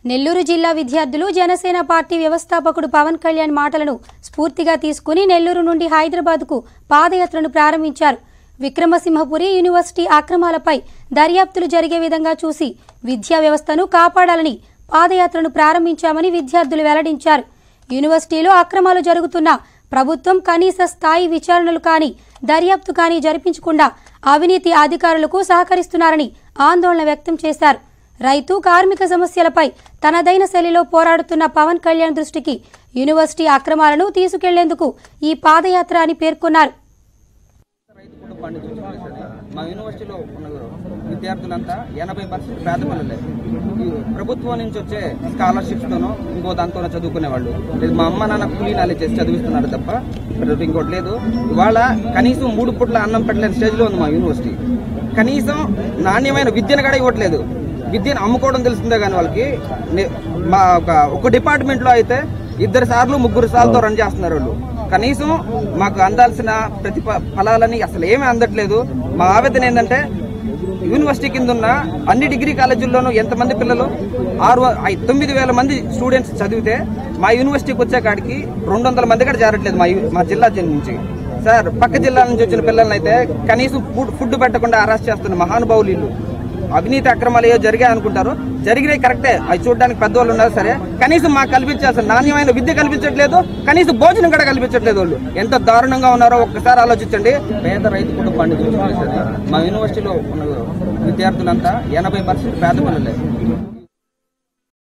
నెల్లూరు జిల్లా విద్యార్థులు జనసేన పార్టీ వ్యవస్థాపకుడు పవన్ కళ్యాణ్ మాటలను స్ఫూర్తిగా తీసుకుని నెల్లూరు నుండి హైదరాబాద్కు పాదయాత్రను ప్రారంభించారు. విక్రమసింహపురి యూనివర్సిటీ అక్రమాలపై దర్యాప్తులు జరిగే విధంగా చూసి విద్యా వ్యవస్థను కాపాడాలని పాదయాత్రను ప్రారంభించామని విద్యార్థులు వెల్లడించారు. యూనివర్సిటీలో అక్రమాలు జరుగుతున్నా ప్రభుత్వం కనీస స్థాయి విచారణలు కానీ దర్యాప్తు కానీ జరిపించకుండా అవినీతి అధికారులకు సహకరిస్తున్నారని ఆందోళన వ్యక్తం చేశారు. రైతు కార్మిక సమస్యలపై తనదైన శైలిలో పోరాడుతున్న పవన్ కళ్యాణ్ దృష్టికి యూనివర్సిటీ అక్రమాలను తీసుకెళ్లేందుకు ఈ పాదయాత్ర అని పేర్కొన్నారు. మా యూనివర్సిటీలో ఉన్న విద్యార్థులంతా 80% పేద పిల్లలే. ప్రభుత్వం నుంచి వచ్చే స్కాలర్షిప్స్ తోనో ఇంకో దాంతోనో చదువుకునే వాళ్ళు. మా అమ్మ నాన్న కూలీ నాలి చేసి చదివిస్తున్నారు తప్ప ఇంకోటి లేదు. ఇవాళ కనీసం 3 పూట్ల అన్నం పెట్టలేని స్టేజ్ లో ఉంది మా యూనివర్సిటీ. కనీసం నాణ్యమైన విద్యను కూడా ఇవ్వట్లేదు. విద్యను అమ్ముకోవడం తెలుస్తుందే కానీ వాళ్ళకి మా ఒక డిపార్ట్మెంట్ లో అయితే 2 సార్లు 3 సార్లతో రన్ చేస్తున్నారు వాళ్ళు. కనీసం మాకు అందాల్సిన ఫలాలని అసలు ఏమీ అందట్లేదు. మా ఆవేదన ఏంటంటే యూనివర్సిటీ కింద ఉన్న అన్ని డిగ్రీ కాలేజీల్లోనూ ఎంతమంది పిల్లలు 9,000 మంది స్టూడెంట్స్ చదివితే మా యూనివర్సిటీకి వచ్చే కాడికి 200 మంది కూడా చేరట్లేదు మా జిల్లా నుంచి. సార్ పక్క జిల్లా నుంచి వచ్చిన పిల్లల్ని అయితే కనీసం ఫుడ్ పెట్టకుండా అరెస్ట్ చేస్తున్న మహానుభావులు వీళ్ళు. అవినీతి అక్రమాలు ఏదో జరిగాయి అనుకుంటారు, జరిగినాయి కరెక్టే. అవి చూడడానికి పెద్దవాళ్ళు ఉన్నారు సరే, కనీసం మాకు కల్పించాల్సిన నాణ్యమైన విద్య కల్పించట్లేదు, కనీసం భోజనం కూడా కల్పించట్లేదు. వాళ్ళు ఎంత దారుణంగా ఉన్నారో ఒక్కసారి ఆలోచించండి. పేద రైతు కుటుంబాన్ని చూసుకోవాలి సార్. మా యూనివర్సిటీలో ఉన్న విద్యార్థులంతా 80% పేద పిల్లలే.